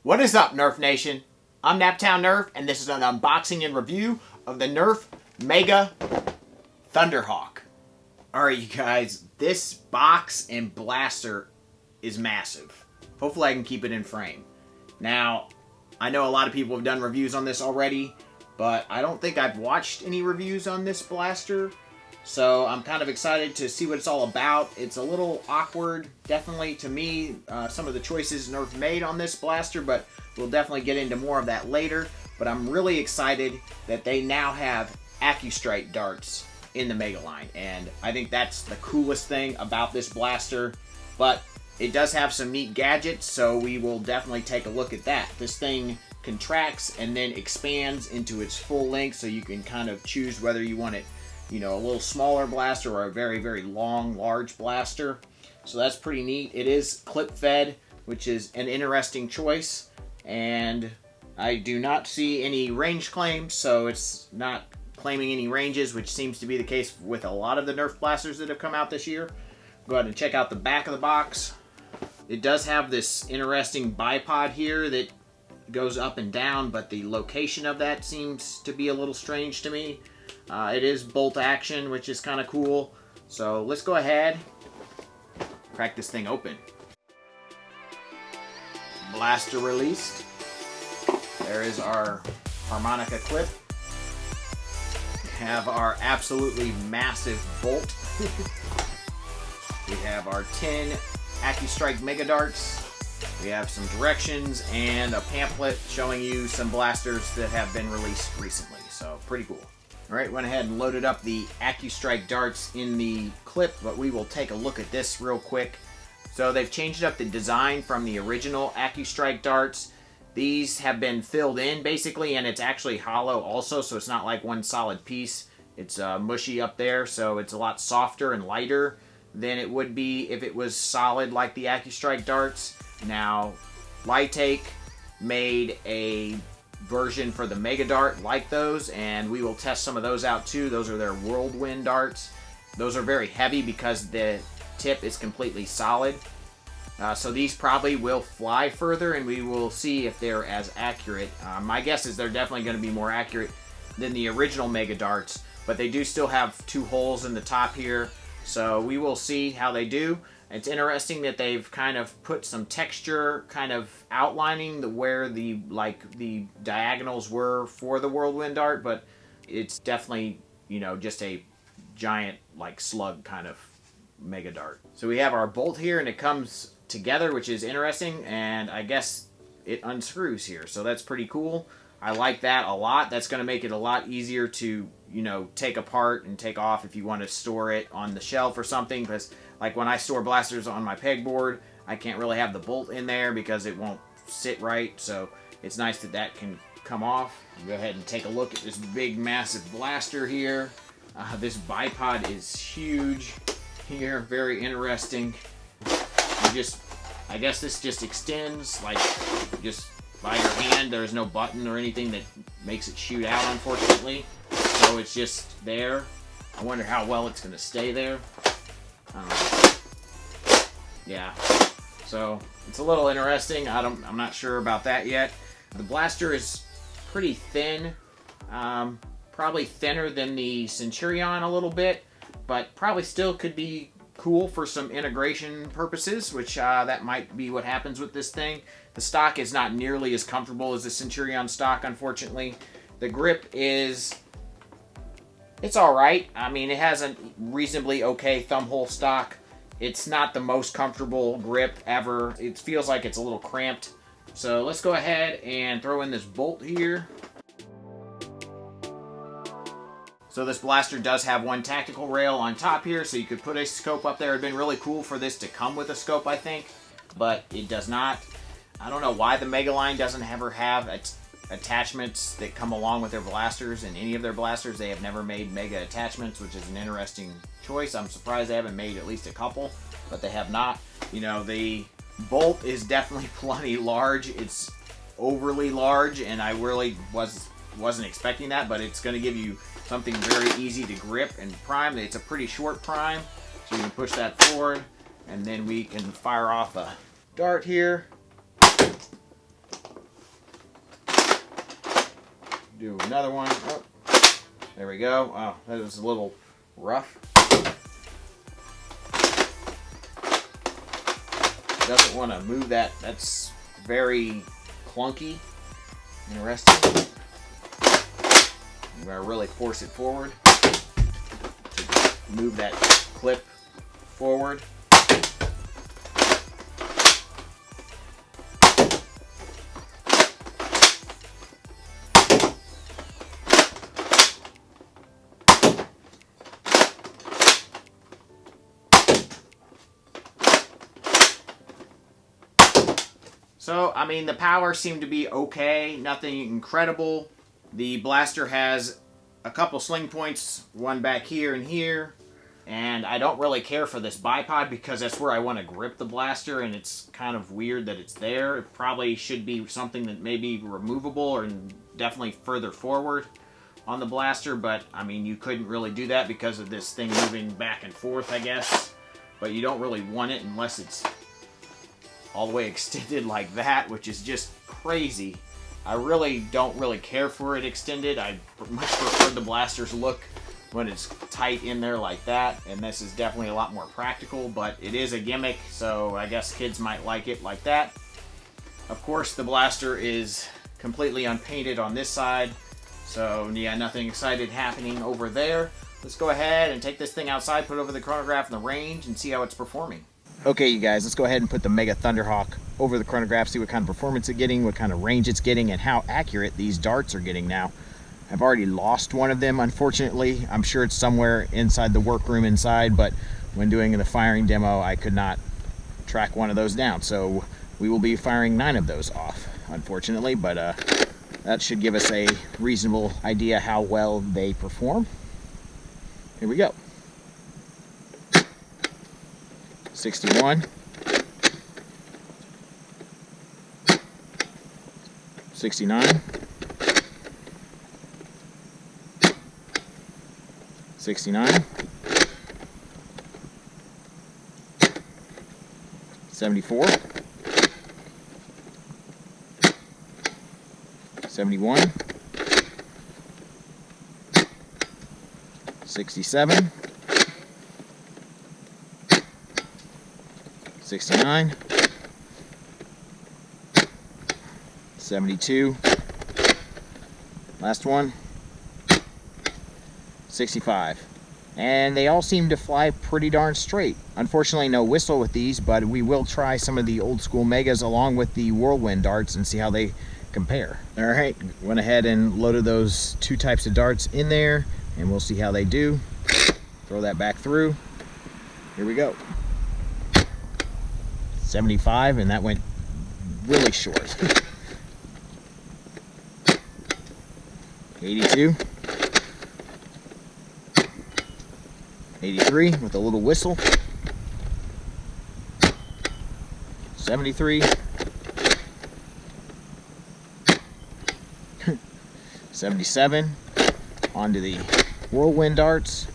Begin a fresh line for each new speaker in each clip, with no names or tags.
What is up, Nerf Nation? I'm Naptown Nerf, and this is an unboxing and review of the Nerf Mega THUNDERHAWK. Alright, you guys, this box and blaster is massive. Hopefully I can keep it in frame. Now, I know a lot of people have done reviews on this already, but I don't think I've watched any reviews on this blaster. So I'm kind of excited to see what it's all about. It's a little awkward, definitely, to me, some of the choices Nerf made on this blaster, but we'll definitely get into more of that later. But I'm really excited that they now have Accustrike darts in the Mega line, and I think that's the coolest thing about this blaster. But it does have some neat gadgets, so we will definitely take a look at that. This thing contracts and then expands into its full length, so you can kind of choose whether you want it, you know, a little smaller blaster or a very, very long, large blaster. So that's pretty neat. It is clip fed, which is an interesting choice, and I do not see any range claims, so it's not claiming any ranges, which seems to be the case with a lot of the Nerf blasters that have come out this year. Go ahead and check out the back of the box. It does have this interesting bipod here that goes up and down, but the location of that seems to be a little strange to me. It is bolt action, which is kind of cool. So let's go ahead, crack this thing open. Blaster released. There is our harmonica clip. We have our absolutely massive bolt. We have our 10 Accustrike Mega Darts. We have some directions and a pamphlet showing you some blasters that have been released recently. So pretty cool. Alright, went ahead and loaded up the Accustrike darts in the clip, but we will take a look at this real quick. So they've changed up the design from the original Accustrike darts. These have been filled in basically, and it's actually hollow also, so it's not like one solid piece. It's mushy up there, so it's a lot softer and lighter than it would be if it was solid like the Accustrike darts. Now, Litake made a version for the Mega Dart like those, and we will test some of those out too. Those are their Whirlwind darts. Those are very heavy because the tip is completely solid. So these probably will fly further, and we will see if they're as accurate. My guess is they're definitely going to be more accurate than the original Mega Darts, but they do still have two holes in the top here, so we will see how they do. It's interesting that they've kind of put some texture kind of outlining where the diagonals were for the Whirlwind Dart, but it's definitely, you know, just a giant like slug kind of Mega Dart. So we have our bolt here, and it comes together, which is interesting, and I guess it unscrews here, so that's pretty cool. I like that a lot. That's going to make it a lot easier to, you know, take apart and take off if you want to store it on the shelf or something, because like when I store blasters on my pegboard, I can't really have the bolt in there because it won't sit right, so it's nice that that can come off. I'll go ahead and take a look at this big massive blaster here. This bipod is huge here, very interesting. I guess this just extends like just by your hand. There's no button or anything that makes it shoot out, unfortunately, so it's just there. I wonder how well it's going to stay there. Yeah, so it's a little interesting. I'm not sure about that yet. The blaster is pretty thin, probably thinner than the Centurion a little bit, but probably still could be cool for some integration purposes, which that might be what happens with this thing. The stock is not nearly as comfortable as the Centurion stock, unfortunately. The grip it's alright. I mean, it has a reasonably okay thumb hole stock. It's not the most comfortable grip ever. It feels like it's a little cramped. So let's go ahead and throw in this bolt here. So this blaster does have one tactical rail on top here, so you could put a scope up there. It'd been really cool for this to come with a scope, I think, but it does not. I don't know why the Mega line doesn't ever have attachments that come along with their blasters. In any of their blasters, they have never made Mega attachments, which is an interesting choice. I'm surprised they haven't made at least a couple, but they have not. You know, the bolt is definitely plenty large. It's overly large, and I really wasn't expecting that, but it's going to give you something very easy to grip and prime. It's a pretty short prime, so you can push that forward, and then we can fire off a dart here. do another one. Oh, there we go. Oh, that was a little rough. Doesn't want to move that. That's very clunky. Interesting. I'm going to really force it forward to move that clip forward. So, I mean, the power seemed to be okay, nothing incredible. The blaster has a couple sling points, one back here and here. And I don't really care for this bipod because that's where I want to grip the blaster, and it's kind of weird that it's there. It probably should be something that may be removable or definitely further forward on the blaster, but I mean, you couldn't really do that because of this thing moving back and forth, I guess. But you don't really want it unless it's all the way extended like that, which is just crazy. I really don't care for it extended. I much prefer the blaster's look when it's tight in there like that, and this is definitely a lot more practical, but it is a gimmick, so I guess kids might like it like that. Of course, the blaster is completely unpainted on this side, so yeah, nothing exciting happening over there. Let's go ahead and take this thing outside, put it over the chronograph in the range, and see how it's performing. Okay, you guys, let's go ahead and put the Mega THUNDERHAWK over the chronograph, see what kind of performance it's getting, what kind of range it's getting, and how accurate these darts are getting now. I've already lost one of them, unfortunately. I'm sure it's somewhere inside the workroom inside, but when doing the firing demo, I could not track one of those down. So we will be firing 9 of those off, unfortunately, but that should give us a reasonable idea how well they perform. Here we go. 61, 69, 69, 74, 71, 67, 69, 72, last one, 65. And they all seem to fly pretty darn straight. Unfortunately, no whistle with these, but we will try some of the old school Megas along with the Whirlwind darts and see how they compare. All right, went ahead and loaded those 2 types of darts in there, and we'll see how they do. Throw that back through. Here we go. 75, and that went really short. 82. 83 with a little whistle. 73. 77. Onto the Whirlwind darts.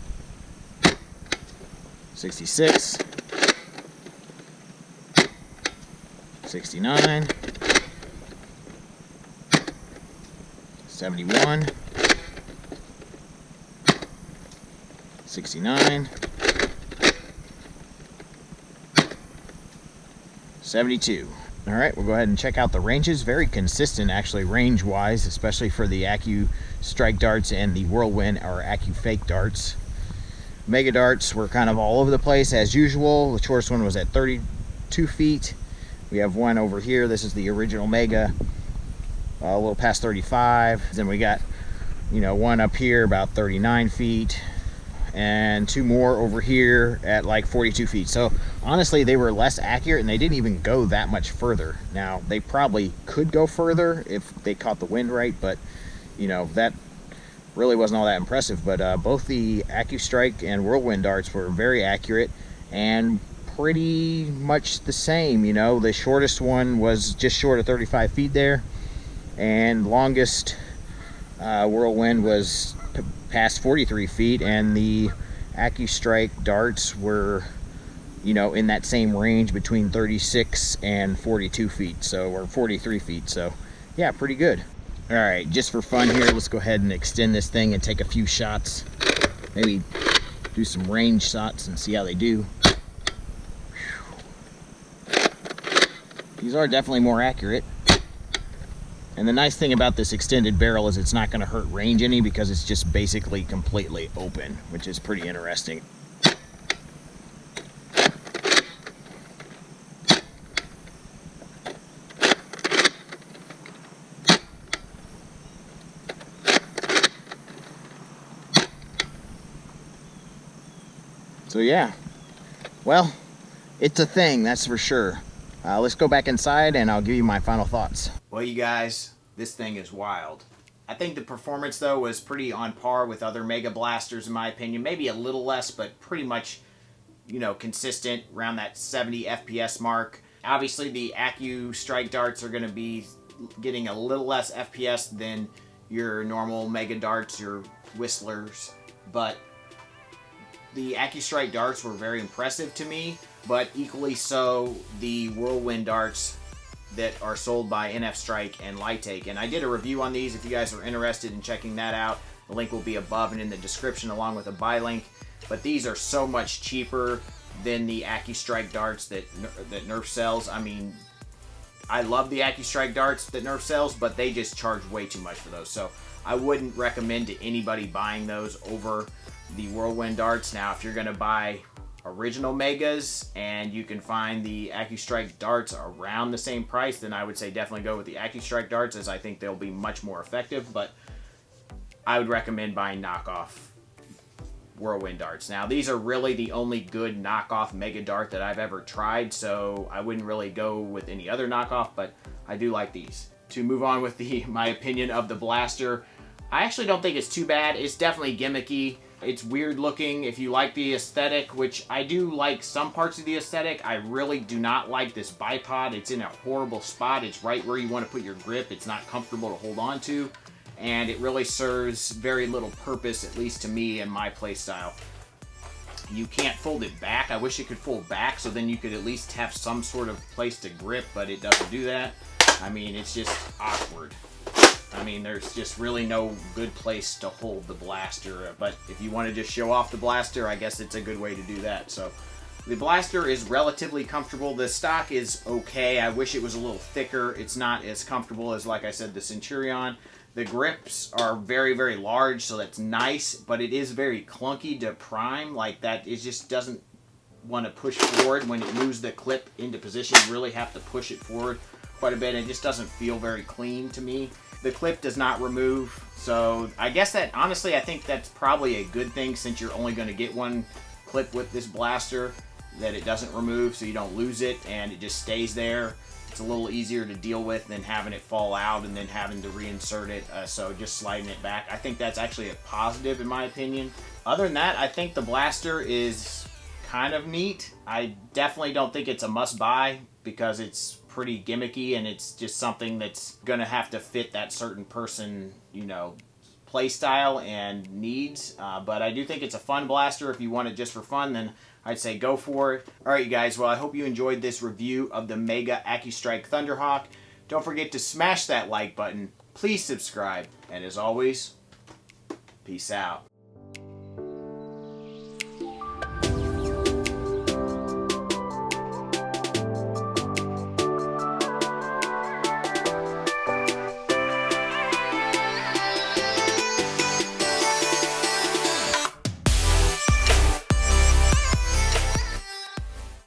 66. 69. 71. 69. 72. All right, we'll go ahead and check out the ranges. Very consistent, actually, range-wise, especially for the Accustrike darts and the Whirlwind or Accufake darts. Mega darts were kind of all over the place, as usual. The shortest one was at 32 feet. We have one over here. This is the original Mega, a little past 35. Then we got, you know, one up here about 39 feet. And 2 more over here at like 42 feet. So honestly, they were less accurate and they didn't even go that much further. Now, they probably could go further if they caught the wind right, but you know, that really wasn't all that impressive. But both the Accustrike and Whirlwind darts were very accurate and pretty much the same. You know, the shortest one was just short of 35 feet there, and longest Whirlwind was past 43 feet, and the Accustrike darts were, you know, in that same range between 36 and 42 feet, so, or 43 feet. So yeah, pretty good. Alright, just for fun here, let's go ahead and extend this thing and take a few shots. Maybe do some range shots and see how they do. These are definitely more accurate. And the nice thing about this extended barrel is it's not going to hurt range any because it's just basically completely open, which is pretty interesting. So yeah, well, it's a thing, that's for sure. Let's go back inside and I'll give you my final thoughts. Well, you guys, this thing is wild. I think the performance, though, was pretty on par with other Mega Blasters, in my opinion. Maybe a little less, but pretty much, you know, consistent around that 70 FPS mark. Obviously, the Accustrike darts are going to be getting a little less FPS than your normal Mega darts, your Whistlers, but the Accustrike darts were very impressive to me, but equally so the Whirlwind darts that are sold by Accustrike and Litake. And I did a review on these if you guys are interested in checking that out. The link will be above and in the description along with a buy link. But these are so much cheaper than the Accustrike darts that Nerf sells. I mean, I love the Accustrike darts that Nerf sells, but they just charge way too much for those. So I wouldn't recommend to anybody buying those over the Whirlwind darts. Now, if you're going to buy original Megas and you can find the Accustrike darts around the same price, then I would say definitely go with the Accustrike darts, as I think they'll be much more effective. But I would recommend buying knockoff Whirlwind darts. Now, these are really the only good knockoff Mega dart that I've ever tried, so I wouldn't really go with any other knockoff, but I do like these. To move on with my opinion of the blaster, I actually don't think it's too bad. It's definitely gimmicky. It's weird looking. If you like the aesthetic, which I do like some parts of the aesthetic, I really do not like this bipod. It's in a horrible spot. It's right where you want to put your grip. It's not comfortable to hold on to, and it really serves very little purpose, at least to me and my play style. You can't fold it back. I wish it could fold back so then you could at least have some sort of place to grip, but it doesn't do that. I mean, it's just awkward. I mean, there's just really no good place to hold the blaster, but if you want to just show off the blaster, I guess it's a good way to do that. So the blaster is relatively comfortable. The stock is okay. I wish it was a little thicker. It's not as comfortable as, like I said, the Centurion. The grips are very, very large, so that's nice, but it is very clunky to prime. Like that, it just doesn't want to push forward. When it moves the clip into position, you really have to push it forward quite a bit. It just doesn't feel very clean to me. The clip does not remove, so I guess that, honestly, I think that's probably a good thing, since you're only going to get one clip with this blaster, that it doesn't remove so you don't lose it and it just stays there. It's a little easier to deal with than having it fall out and then having to reinsert it, so just sliding it back. I think that's actually a positive in my opinion. Other than that, I think the blaster is kind of neat. I definitely don't think it's a must-buy because it's pretty gimmicky and it's just something that's gonna have to fit that certain person, you know, play style and needs. But I do think it's a fun blaster. If you want it just for fun, then I'd say go for it. Alright, you guys, well, I hope you enjoyed this review of the Mega Accustrike Thunderhawk. Don't forget to smash that like button. Please subscribe. And as always, peace out.